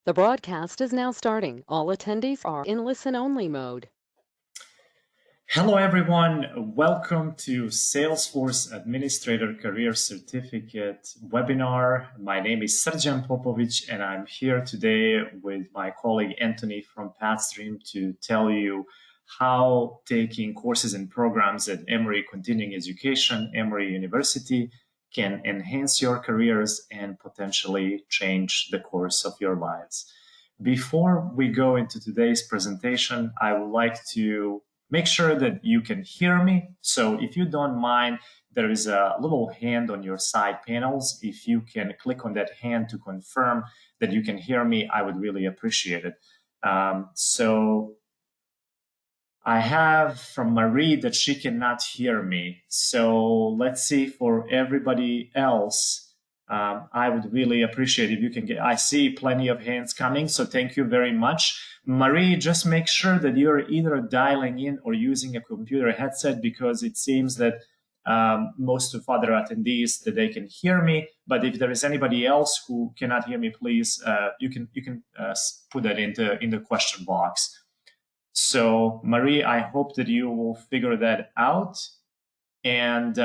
The broadcast is now starting. All attendees are in listen-only mode. Hello, everyone. Welcome to Salesforce Administrator Career Certificate webinar. My name is Srđan Popović, and I'm here today with my colleague Anthony from Pathstream to tell you how taking courses and programs at Emory Continuing Education, Emory University, can enhance your careers and potentially change the course of your lives. Before we go into today's presentation, I would like to make sure that you can hear me. So if you don't mind, there is a little hand on your side panels. If you can click on that hand to confirm that you can hear me, I would really appreciate it. So I have from Marie that she cannot hear me. So let's see for everybody else. I would really appreciate if you can get, I see plenty of hands coming, so thank you very much. Marie, just make sure that you're either dialing in or using a computer headset, because it seems that most of other attendees that they can hear me. But if there is anybody else who cannot hear me, please, you can put that in the question box. So Marie, I hope that you will figure that out. And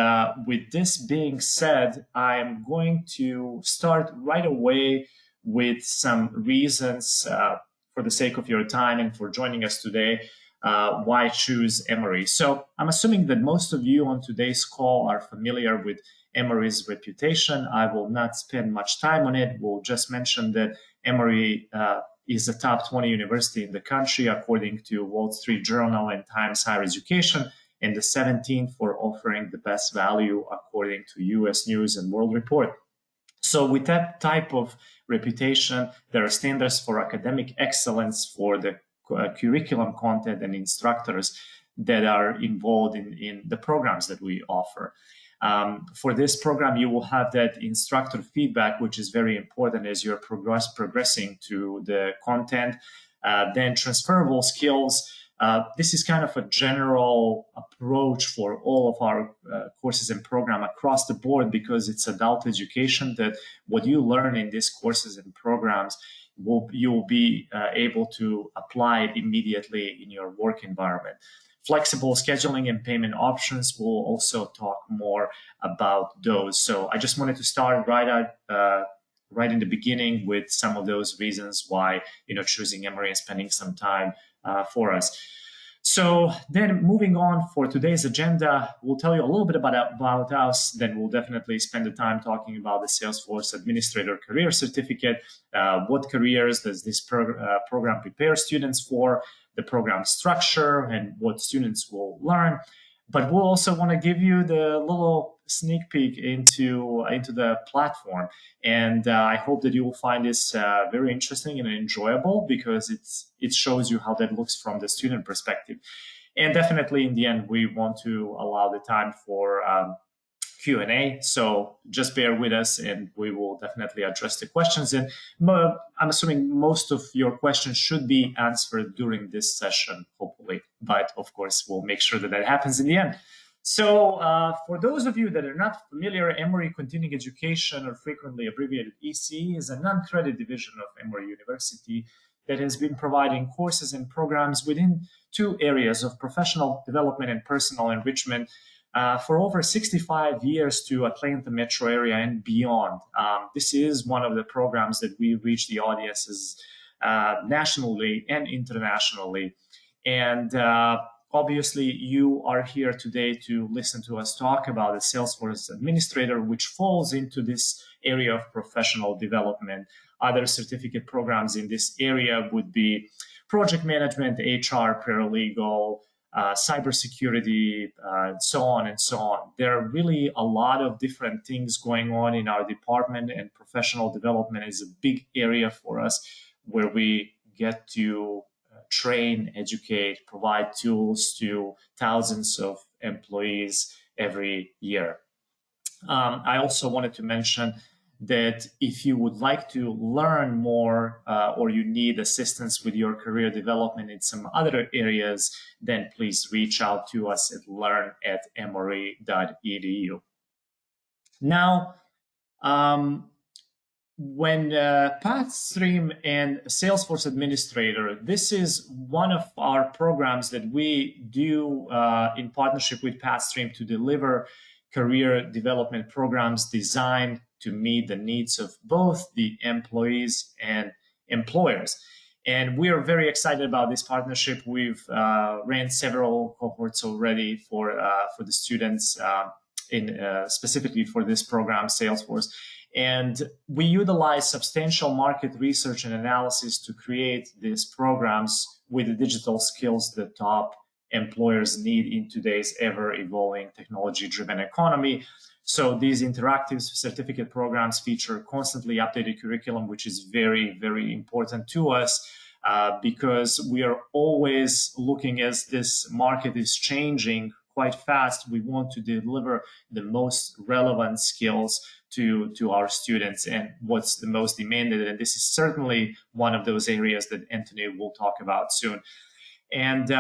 with this being said, I'm going to start right away with some reasons for the sake of your time and for joining us today, why choose Emory. So I'm assuming that most of you on today's call are familiar with Emory's reputation. I will not spend much time on it. We'll just mention that Emory is a top 20 university in the country, according to Wall Street Journal and Times Higher Education, and the 17th for offering the best value according to US News and World Report. So with that type of reputation, there are standards for academic excellence for the curriculum content and instructors that are involved in the programs that we offer. For this program, you will have that instructor feedback, which is very important as you're progressing to the content. Then transferable skills. This is kind of a general approach for all of our courses and program across the board, because it's adult education, that what you learn in these courses and programs you'll be able to apply immediately in your work environment. Flexible scheduling and payment options, we'll also talk more about those. So I just wanted to start right in the beginning with some of those reasons why choosing Emory and spending some time for us. So then moving on for today's agenda, we'll tell you a little bit about us. Then we'll definitely spend the time talking about the Salesforce Administrator Career Certificate. What careers does this program prepare students for, the program structure, and what students will learn. But we'll also want to give you the little sneak peek into the platform. And I hope that you will find this very interesting and enjoyable, because it shows you how that looks from the student perspective. And definitely in the end, we want to allow the time for Q&A. So just bear with us and we will definitely address the questions. And I'm assuming most of your questions should be answered during this session, hopefully. But of course, we'll make sure that happens in the end. So for those of you that are not familiar, Emory Continuing Education, or frequently abbreviated ECE, is a non-credit division of Emory University that has been providing courses and programs within two areas of professional development and personal enrichment for over 65 years to Atlanta metro area and beyond. This is one of the programs that we reach the audiences nationally and internationally. And obviously, you are here today to listen to us talk about the Salesforce Administrator, which falls into this area of professional development. Other certificate programs in this area would be project management, HR, paralegal, cybersecurity, so on and so on. There are really a lot of different things going on in our department, and professional development is a big area for us, where we get to train, educate, provide tools to thousands of employees every year. I also wanted to mention that if you would like to learn more or you need assistance with your career development in some other areas, then please reach out to us at learn@emory.edu. Now, when Pathstream and Salesforce Administrator, this is one of our programs that we do in partnership with Pathstream to deliver career development programs designed to meet the needs of both the employees and employers. And we are very excited about this partnership. We've ran several cohorts already for the students in specifically for this program, Salesforce. And we utilize substantial market research and analysis to create these programs with the digital skills that top employers need in today's ever evolving technology driven economy. So these interactive certificate programs feature constantly updated curriculum, which is very, very important to us because we are always looking as this market is changing quite fast. We want to deliver the most relevant skills to our students and what's the most demanded. And this is certainly one of those areas that Anthony will talk about soon. And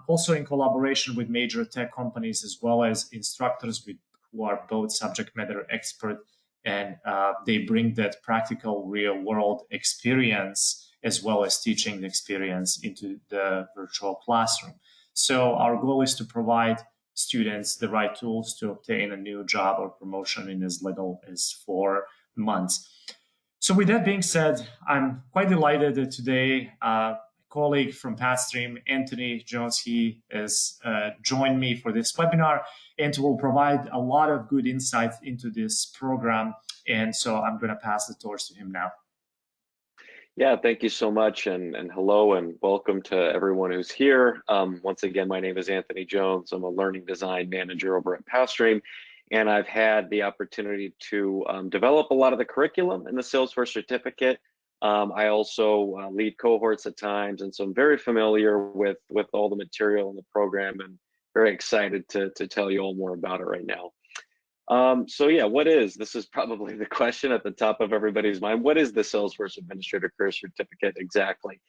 also in collaboration with major tech companies as well as instructors who are both subject matter expert and they bring that practical real world experience as well as teaching experience into the virtual classroom. So our goal is to provide students the right tools to obtain a new job or promotion in as little as 4 months. So with that being said, I'm quite delighted that today a colleague from Pathstream, Anthony Jones, he has joined me for this webinar and will provide a lot of good insights into this program. And so I'm going to pass the torch to him now. Yeah, thank you so much, and hello and welcome to everyone who's here. Once again, my name is Anthony Jones. I'm a learning design manager over at Pathstream, and I've had the opportunity to develop a lot of the curriculum in the Salesforce certificate. I also lead cohorts at times, and so I'm very familiar with all the material in the program and very excited to tell you all more about it right now. So yeah, this is probably the question at the top of everybody's mind. What is the Salesforce Administrator Career Certificate exactly?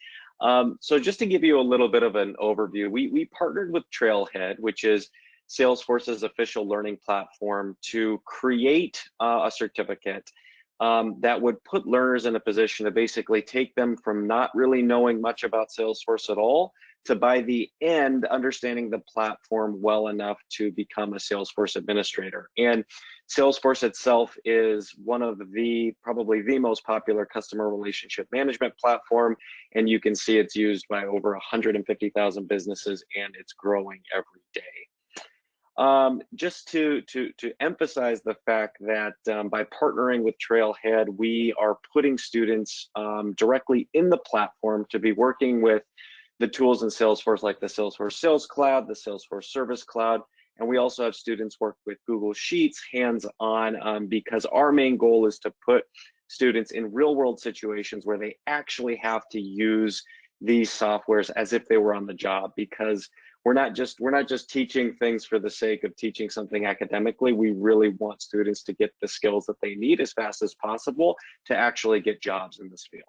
So just to give you a little bit of an overview, we partnered with Trailhead, which is Salesforce's official learning platform, to create a certificate that would put learners in a position to basically take them from not really knowing much about Salesforce at all to, by the end, understanding the platform well enough to become a Salesforce administrator. And Salesforce itself is one of probably the most popular customer relationship management platform. And you can see it's used by over 150,000 businesses, and it's growing every day. Just to emphasize the fact that by partnering with Trailhead, we are putting students directly in the platform to be working with the tools in Salesforce, like the Salesforce Sales Cloud, the Salesforce Service Cloud, and we also have students work with Google Sheets hands-on because our main goal is to put students in real-world situations where they actually have to use these softwares as if they were on the job, because we're not just teaching things for the sake of teaching something academically. We really want students to get the skills that they need as fast as possible to actually get jobs in this field.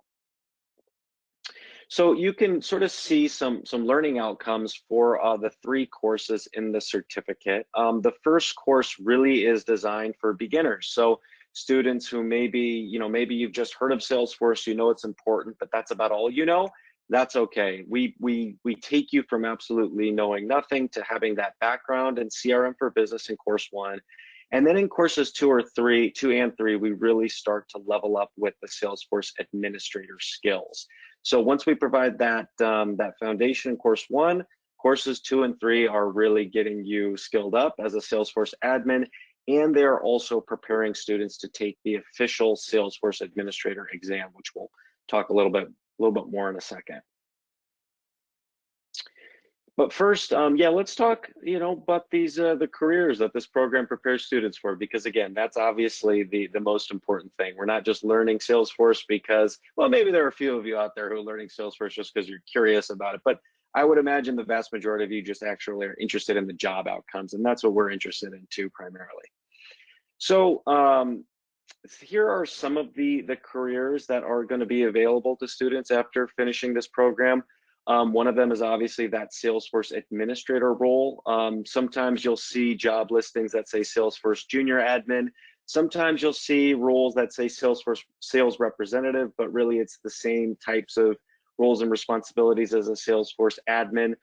So you can sort of see some learning outcomes for the 3 courses in the certificate. The first course really is designed for beginners. So students who maybe you've just heard of Salesforce, you know it's important, but that's about all you know. That's okay. We take you from absolutely knowing nothing to having that background in CRM for Business in course 1. And then in courses 2 and 3, we really start to level up with the Salesforce administrator skills. So once we provide that foundation in course 1, courses 2 and 3 are really getting you skilled up as a Salesforce admin, and they're also preparing students to take the official Salesforce administrator exam, which we'll talk a little bit more in a second. But first, let's talk, about these the careers that this program prepares students for, because again, that's obviously the most important thing. We're not just learning Salesforce because, well, maybe there are a few of you out there who are learning Salesforce just because you're curious about it, but I would imagine the vast majority of you just actually are interested in the job outcomes, and that's what we're interested in too, primarily. So here are some of the careers that are going to be available to students after finishing this program. One of them is obviously that Salesforce administrator role. Sometimes you'll see job listings that say Salesforce junior admin. Sometimes you'll see roles that say Salesforce sales representative, but really it's the same types of roles and responsibilities as a Salesforce admin.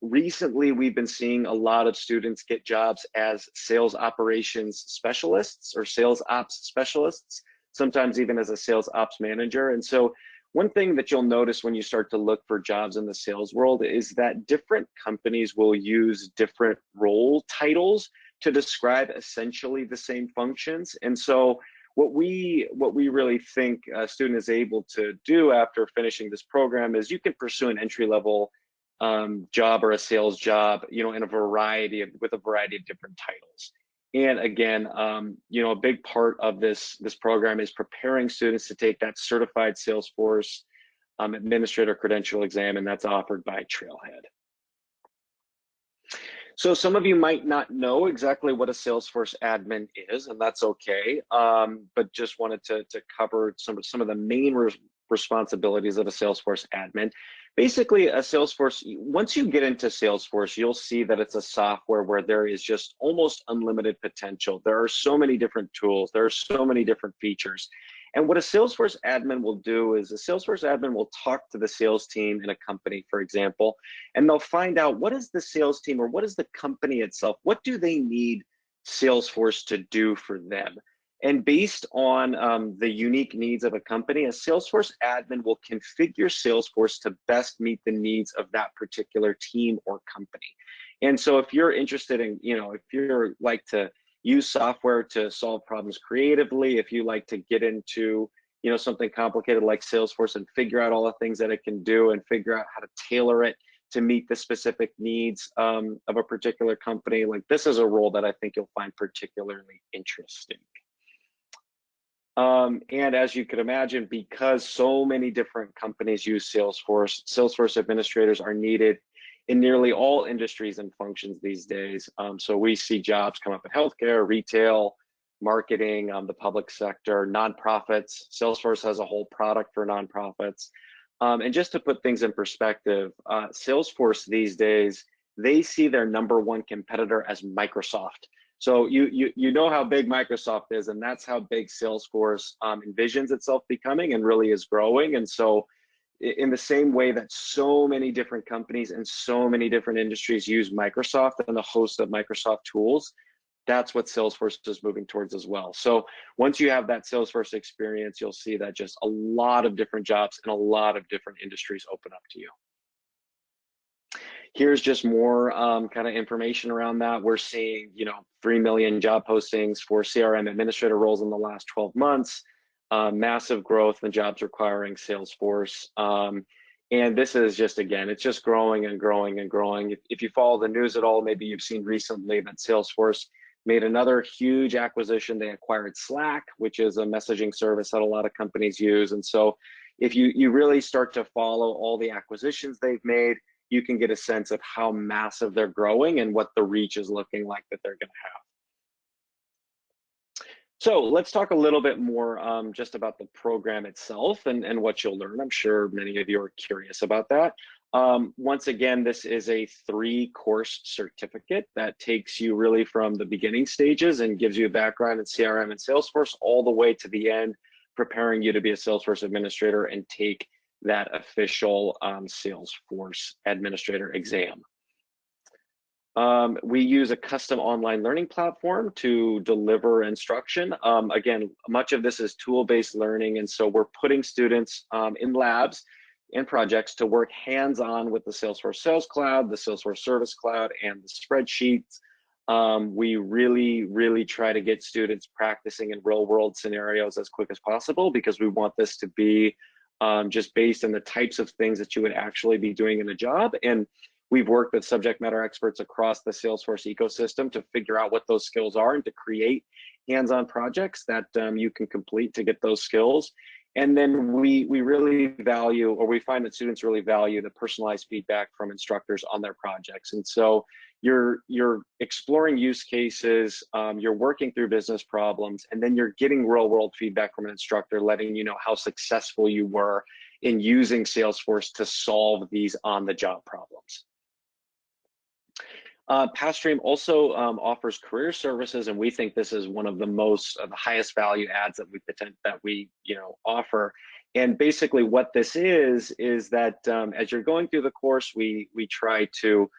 Recently, we've been seeing a lot of students get jobs as sales operations specialists or sales ops specialists, sometimes even as a sales ops manager. And so one thing that you'll notice when you start to look for jobs in the sales world is that different companies will use different role titles to describe essentially the same functions. And so what we really think a student is able to do after finishing this program is you can pursue an entry-level job or a sales job, in a variety of different titles. And again, a big part of this program is preparing students to take that certified Salesforce administrator credential exam, and that's offered by Trailhead. So some of you might not know exactly what a Salesforce admin is, and that's okay. But just wanted to cover some of the main responsibilities of a Salesforce admin. Basically, a Salesforce, once you get into Salesforce, you'll see that it's a software where there is just almost unlimited potential. There are so many different tools. There are so many different features. And what a Salesforce admin will do is a Salesforce admin will talk to the sales team in a company, for example, and they'll find out what is the sales team or what is the company itself, what do they need Salesforce to do for them? And based on the unique needs of a company, a Salesforce admin will configure Salesforce to best meet the needs of that particular team or company. And so if you're interested in, if you're like to use software to solve problems creatively, if you like to get into, something complicated like Salesforce and figure out all the things that it can do and figure out how to tailor it to meet the specific needs of a particular company, like this is a role that I think you'll find particularly interesting. And as you could imagine, because so many different companies use Salesforce, Salesforce administrators are needed in nearly all industries and functions these days. So we see jobs come up in healthcare, retail, marketing, the public sector, nonprofits. Salesforce has a whole product for nonprofits. And just to put things in perspective, Salesforce these days, they see their #1 competitor as Microsoft. So you know how big Microsoft is, and that's how big Salesforce envisions itself becoming and really is growing. And so in the same way that so many different companies and so many different industries use Microsoft and a host of Microsoft tools, that's what Salesforce is moving towards as well. So once you have that Salesforce experience, you'll see that just a lot of different jobs and a lot of different industries open up to you. Here's just more kind of information around that. We're seeing, 3 million job postings for CRM administrator roles in the last 12 months, massive growth in jobs requiring Salesforce. And this is just, again, it's just growing and growing and growing. If you follow the news at all, maybe you've seen recently that Salesforce made another huge acquisition. They acquired Slack, which is a messaging service that a lot of companies use. And so if you really start to follow all the acquisitions they've made, you can get a sense of how massive they're growing and what the reach is looking like that they're going to have. So let's talk a little bit more just about the program itself and what you'll learn. I'm sure many of you are curious about that. Once again, this is a 3-course certificate that takes you really from the beginning stages and gives you a background in CRM and Salesforce all the way to the end, preparing you to be a Salesforce administrator and take that official Salesforce administrator exam. We use a custom online learning platform to deliver instruction. Again, much of this is tool-based learning, and so we're putting students in labs and projects to work hands-on with the Salesforce Sales Cloud, the Salesforce Service Cloud, and the spreadsheets. We really try to get students practicing in real-world scenarios as quick as possible because we want this to be just based on the types of things that you would actually be doing in a job. And we've worked with subject matter experts across the Salesforce ecosystem to figure out what those skills are and to create hands-on projects that you can complete to get those skills. And then we really value, or we find that students really value, the personalized feedback from instructors on their projects. And so you're exploring use cases, you're working through business problems, and then you're getting real-world feedback from an instructor, letting you know how successful you were in using Salesforce to solve these on-the-job problems. Pathstream also offers career services, and we think this is one of the most the highest value adds that we offer. And basically, what this is that as you're going through the course, we try to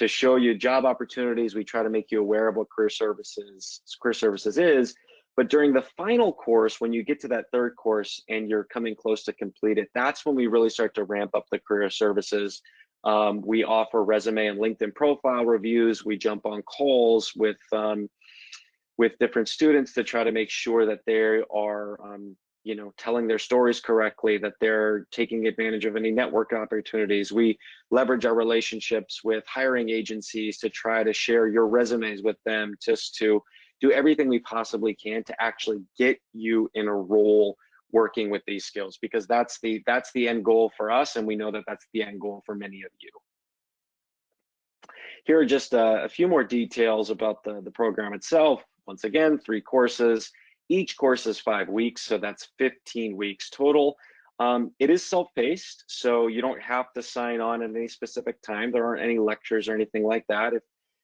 show you job opportunities. We try to make you aware of what career services is. But during the final course, when you get to that third course and you're coming close to complete it, that's when we really start to ramp up the career services. We offer resume and LinkedIn profile reviews. We jump on calls with different students to try to make sure that they are, telling their stories correctly, that they're taking advantage of any network opportunities. We leverage our relationships with hiring agencies to try to share your resumes with them, just to do everything we possibly can to actually get you in a role working with these skills, because that's the end goal for us, and we know that that's the end goal for many of you. Here are just a few more details about the program itself. Once again, 3 courses. Each course is 5 weeks, so that's 15 weeks total. It is self-paced, so you don't have to sign on at any specific time. There aren't any lectures or anything like that.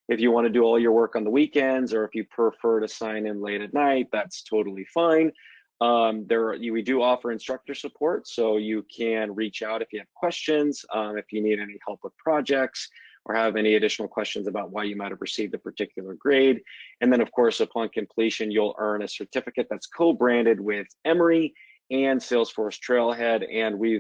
If you want to do all your work on the weekends, or if you prefer to sign in late at night, that's totally fine. We do offer instructor support, so you can reach out if you have questions, if you need any help with projects, or have any additional questions about why you might have received a particular grade. And then, of course, upon completion, you'll earn a certificate that's co-branded with Emory and Salesforce Trailhead. And we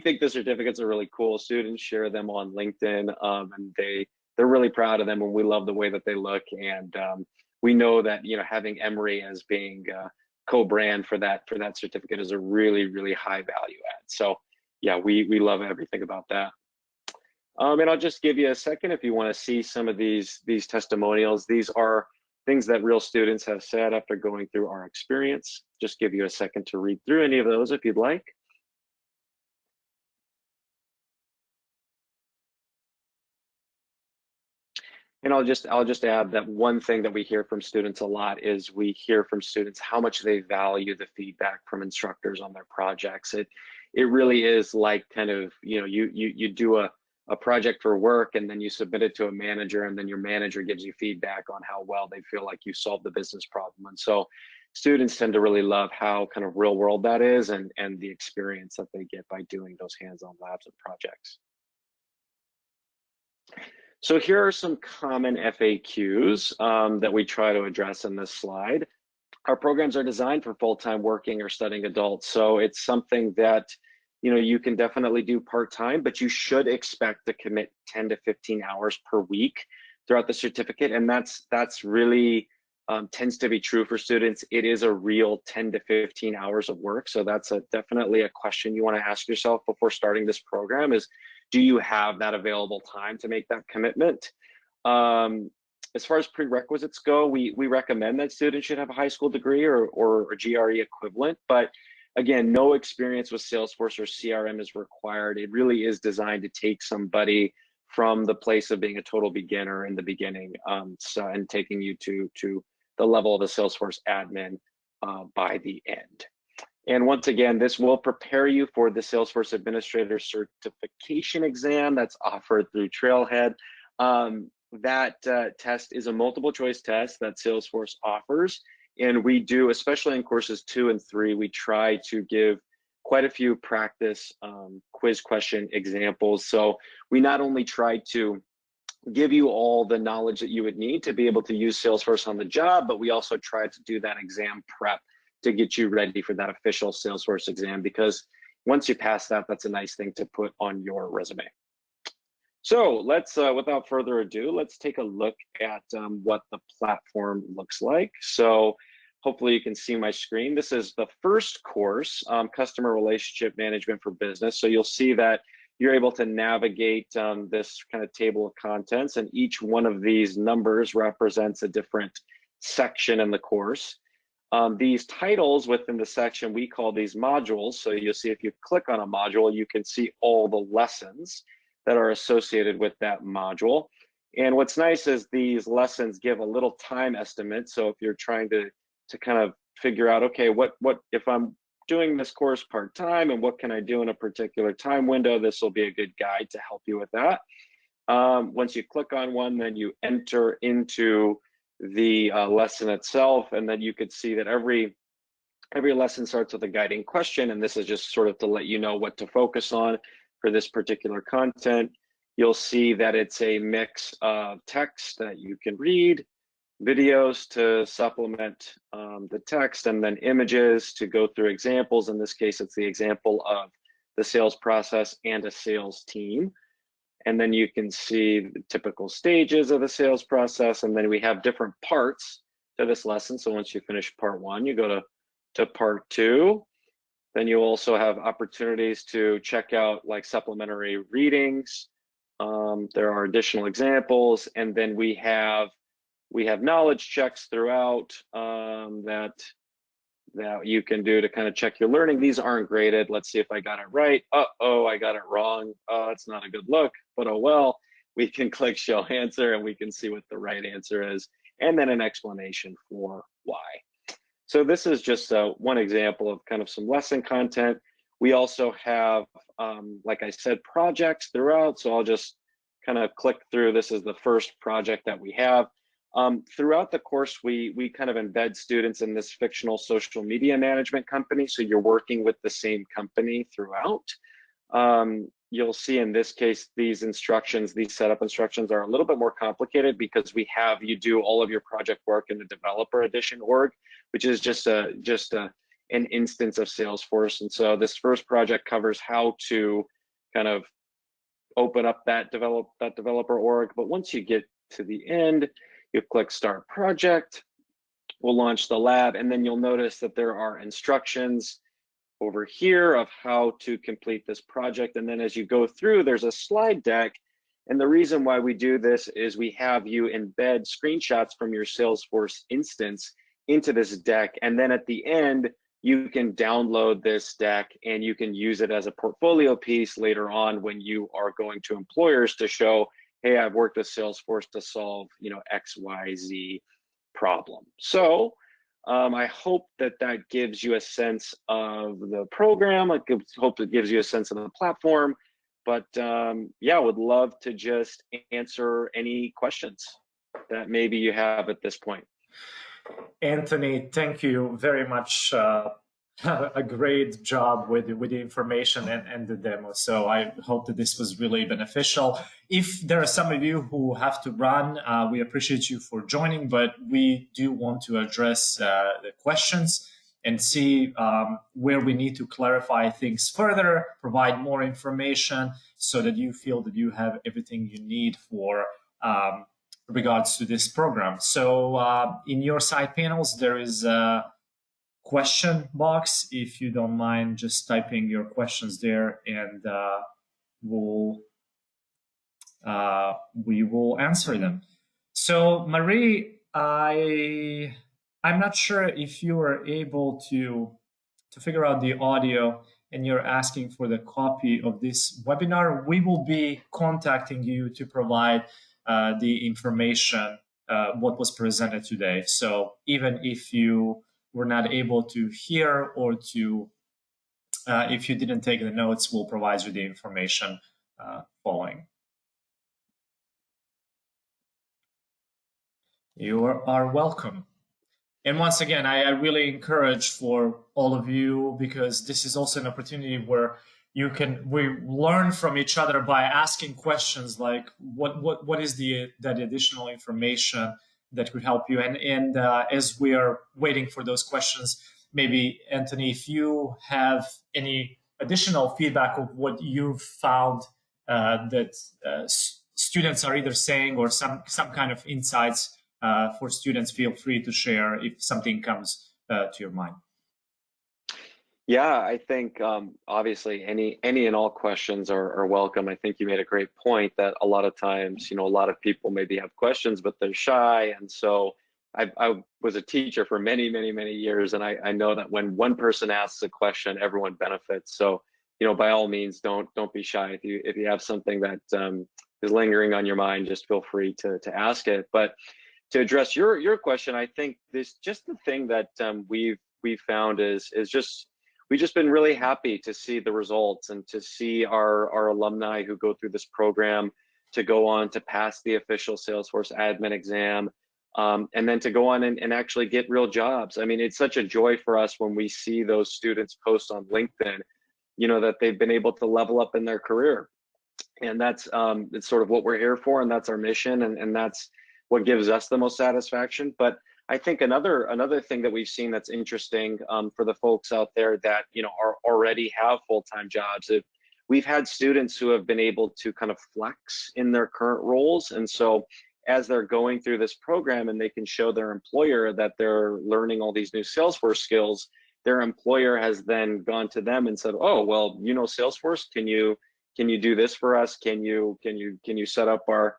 think the certificates are really cool. Students share them on LinkedIn, and they're really proud of them, and we love the way that they look. And we know that having Emory as being co-brand for that certificate is a really, really high value add. So yeah, we love everything about that. And I'll just give you a second if you want to see some of these testimonials. These are things that real students have said after going through our experience. Just give you a second to read through any of those if you'd like. And I'll just add that one thing that we hear from students a lot is we hear from students how much they value the feedback from instructors on their projects. It really is like kind of, you do a project for work, and then you submit it to a manager, and then your manager gives you feedback on how well they feel like you solved the business problem. And so students tend to really love how kind of real world that is, and the experience that they get by doing those hands-on labs and projects. So here are some common FAQs that we try to address in this slide. Our programs are designed for full-time working or studying adults. So it's something that you can definitely do part-time, but you should expect to commit 10 to 15 hours per week throughout the certificate. And that's really tends to be true for students. It is a real 10 to 15 hours of work. So that's definitely a question you want to ask yourself before starting this program is, do you have that available time to make that commitment? As far as prerequisites go, we recommend that students should have a high school degree or a GRE equivalent, but again, no experience with Salesforce or CRM is required. It really is designed to take somebody from the place of being a total beginner in the beginning, and taking you to the level of the Salesforce admin by the end. And once again, this will prepare you for the Salesforce Administrator Certification exam that's offered through Trailhead. That test is a multiple choice test that Salesforce offers. And we do, especially in courses 2 and 3, we try to give quite a few practice quiz question examples. So we not only try to give you all the knowledge that you would need to be able to use Salesforce on the job, but we also try to do that exam prep to get you ready for that official Salesforce exam, because once you pass that, that's a nice thing to put on your resume. So let's, without further ado, let's take a look at what the platform looks like. So hopefully you can see my screen. This is the first course, Customer Relationship Management for Business. So you'll see that you're able to navigate this kind of table of contents, and each one of these numbers represents a different section in the course. These titles within the section, we call these modules. So you'll see if you click on a module, you can see all the lessons that are associated with that module. And what's nice is these lessons give a little time estimate. So if you're trying to kind of figure out, okay, what if I'm doing this course part-time and what can I do in a particular time window, this will be a good guide to help you with that. Once you click on one, then you enter into the lesson itself, and then you could see that every lesson starts with a guiding question, and this is just sort of to let you know what to focus on for this particular content. You'll see that it's a mix of text that you can read, videos to supplement the text, and then images to go through examples. In this case, it's the example of the sales process and a sales team. And then you can see the typical stages of the sales process. And then we have different parts to this lesson. So once you finish part one, you go to part two. Then you also have opportunities to check out like supplementary readings. There are additional examples. And then we have knowledge checks throughout that you can do to kind of check your learning. These aren't graded. Let's see if I got it right. Uh-oh, I got it wrong. It's not a good look, but oh well. We can click show answer and we can see what the right answer is, and then an explanation for why. So this is just one example of kind of some lesson content. We also have, like I said, projects throughout. So I'll just kind of click through. This is the first project that we have. Throughout the course, we kind of embed students in this fictional social media management company. So you're working with the same company throughout. You'll see in this case, these instructions, these setup instructions are a little bit more complicated because we have you do all of your project work in the developer edition org, which is just an instance of Salesforce. And so this first project covers how to kind of open up that developer org. But once you get to the end, you click Start Project. We'll launch the lab, and then you'll notice that there are instructions over here of how to complete this project. And then as you go through, there's a slide deck. And the reason why we do this is we have you embed screenshots from your Salesforce instance into this deck. And then at the end, you can download this deck and you can use it as a portfolio piece later on when you are going to employers to show, hey, I've worked with Salesforce to solve, X, Y, Z problem. So I hope that gives you a sense of the program. I hope it gives you a sense of the platform. But yeah, would love to just answer any questions that maybe you have at this point. Anthony, thank you very much. A great job with the information and the demo. So I hope that this was really beneficial. If there are some of you who have to run, we appreciate you for joining, but we do want to address the questions and see where we need to clarify things further, provide more information so that you feel that you have everything you need for regards to this program. So in your side panels, there is a question box. If you don't mind just typing your questions there, and we will answer them. So Marie, I'm not sure if you were able to figure out the audio and you're asking for the copy of this webinar. We will be contacting you to provide the information, what was presented today. So even if you were not able to hear or to, if you didn't take the notes, we'll provide you the information following. You are welcome. And once again, I really encourage for all of you, because this is also an opportunity where we learn from each other by asking questions like what is that additional information that could help you. And as we are waiting for those questions, maybe Anthony, if you have any additional feedback of what you've found that students are either saying, or some kind of insights for students, feel free to share if something comes to your mind. Yeah, I think obviously any and all questions are welcome. I think you made a great point that a lot of times, a lot of people maybe have questions, but they're shy. And so I was a teacher for many, many, many years. And I know that when one person asks a question, everyone benefits. So, by all means, don't be shy. If you have something that is lingering on your mind, just feel free to ask it. But to address your question, I think this just the thing that we've found is just we've just been really happy to see the results and to see our alumni who go through this program to go on to pass the official Salesforce admin exam, and then to go on and actually get real jobs. I mean, it's such a joy for us when we see those students post on LinkedIn, that they've been able to level up in their career. And that's it's sort of what we're here for, and that's our mission, and that's what gives us the most satisfaction. But I think another thing that we've seen that's interesting for the folks out there that are already have full-time jobs. We've had students who have been able to kind of flex in their current roles, and so as they're going through this program and they can show their employer that they're learning all these new Salesforce skills, their employer has then gone to them and said, "Oh, well, Salesforce, can you do this for us? Can you set up our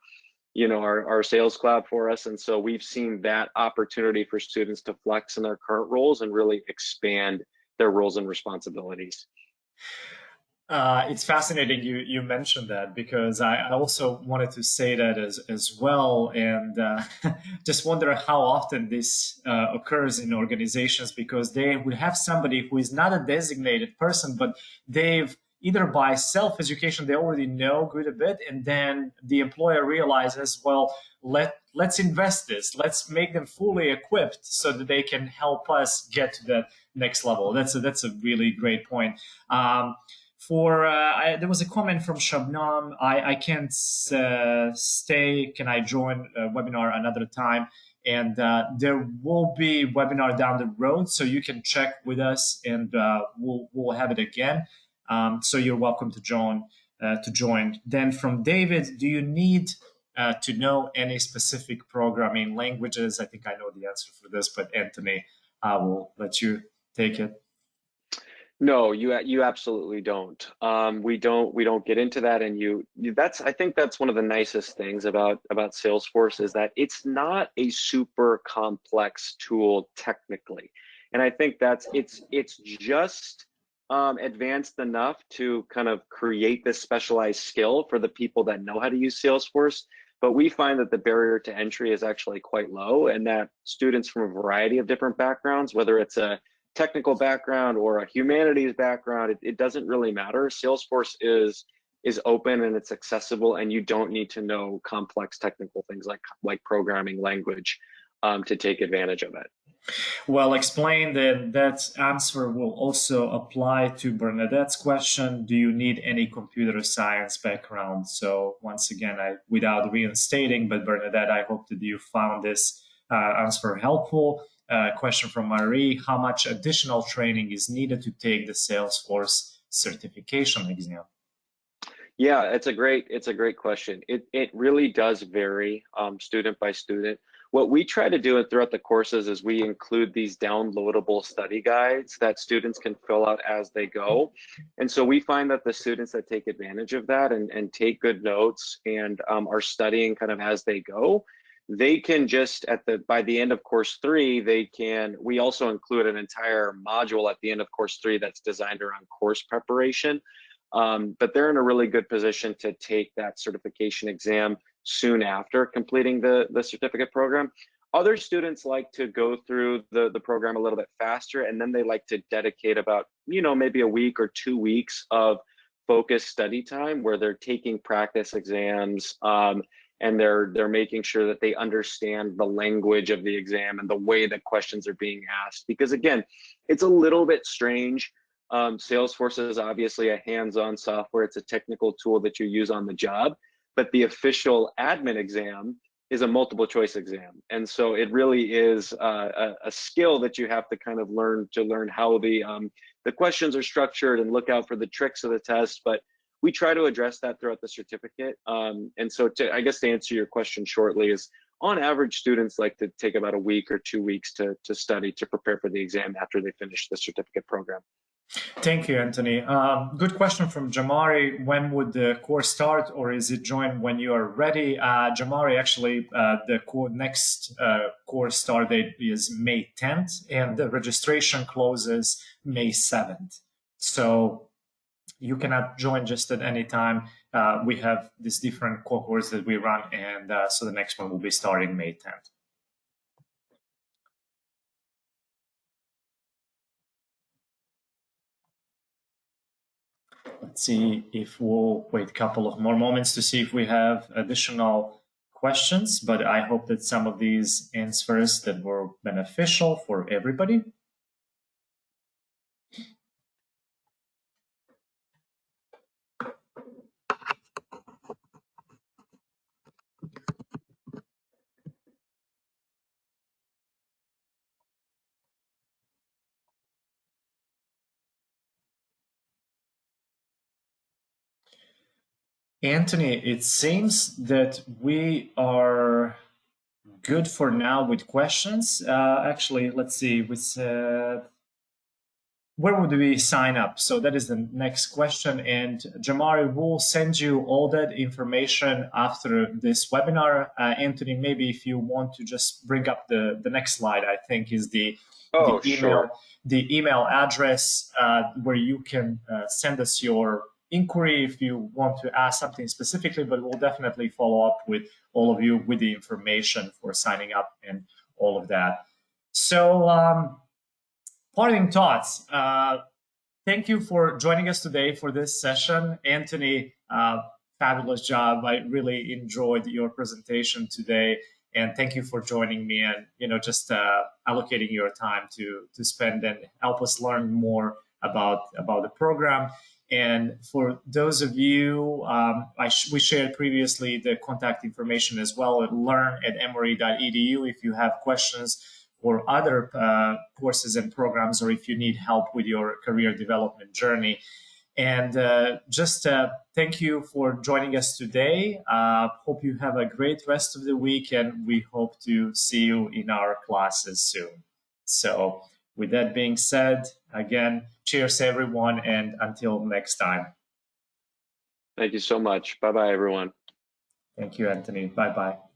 our Sales Cloud for us?" And so we've seen that opportunity for students to flex in their current roles and really expand their roles and responsibilities. It's fascinating you mentioned that, because I also wanted to say that as well, and just wonder how often this occurs in organizations, because they will have somebody who is not a designated person, but they've either by self-education they already know good a bit, and then the employer realizes, well, let's invest this, let's make them fully equipped so that they can help us get to that next level. That's a really great point. There was a comment from Shabnam. I can't stay. Can I join a webinar another time? And there will be webinar down the road, so you can check with us, and we'll have it again. So you're welcome to join. Then from David, do you need to know any specific programming languages? I think I know the answer for this, but Anthony, I will let you take it. No, you absolutely don't. We don't get into that, and I think that's one of the nicest things about Salesforce, is that it's not a super complex tool technically, and I think it's just advanced enough to kind of create this specialized skill for the people that know how to use Salesforce. But we find that the barrier to entry is actually quite low, and that students from a variety of different backgrounds, whether it's a technical background or a humanities background, it doesn't really matter. Salesforce is open and it's accessible, and you don't need to know complex technical things like programming language to take advantage of it. Well, explain that answer will also apply to Bernadette's question. Do you need any computer science background? So once again, without reinstating, but Bernadette, I hope that you found this answer helpful. Question from Marie: how much additional training is needed to take the Salesforce certification exam? Yeah, it's a great question. It really does vary student by student. What we try to do throughout the courses is we include these downloadable study guides that students can fill out as they go. And so we find that the students that take advantage of that and take good notes and are studying kind of as they go, they can just by the end of course 3, we also include an entire module at the end of course 3 that's designed around course preparation. But they're in a really good position to take that certification exam soon after completing the certificate program. Other students like to go through the program a little bit faster, and then they like to dedicate about, maybe a week or 2 weeks of focused study time where they're taking practice exams, and they're making sure that they understand the language of the exam and the way that questions are being asked. Because again, it's a little bit strange. Salesforce is obviously a hands-on software. It's a technical tool that you use on the job, but the official admin exam is a multiple choice exam. And so it really is a skill that you have to kind of learn how the questions are structured and look out for the tricks of the test. But we try to address that throughout the certificate. And so I guess to answer your question shortly is, on average, students like to take about a week or 2 weeks to study to prepare for the exam after they finish the certificate program. Thank you, Anthony. Good question from Jamari. When would the course start, or is it joined when you are ready? Jamari, actually, the next course start date is May 10th, and the registration closes May 7th. So you cannot join just at any time. We have these different cohorts that we run, and so the next one will be starting May 10th. Let's see if we'll wait a couple of more moments to see if we have additional questions, but I hope that some of these answers that were beneficial for everybody. Anthony, it seems that we are good for now with questions. Actually, let's see. We said, where would we sign up? So that is the next question. And Jamari will send you all that information after this webinar. Anthony, maybe if you want to just bring up the next slide, I think is the email, sure. the email address where you can send us your inquiry if you want to ask something specifically, but we'll definitely follow up with all of you with the information for signing up and all of that. So parting thoughts. Thank you for joining us today for this session. Anthony, fabulous job. I really enjoyed your presentation today. And thank you for joining me and just allocating your time to spend and help us learn more about the program. And for those of you, we shared previously the contact information as well at learn@emory.edu if you have questions or other courses and programs, or if you need help with your career development journey. And just thank you for joining us today. Hope you have a great rest of the week, and we hope to see you in our classes soon. So with that being said, again, cheers everyone, and until next time. Thank you so much. Bye-bye, everyone. Thank you, Anthony. Bye-bye.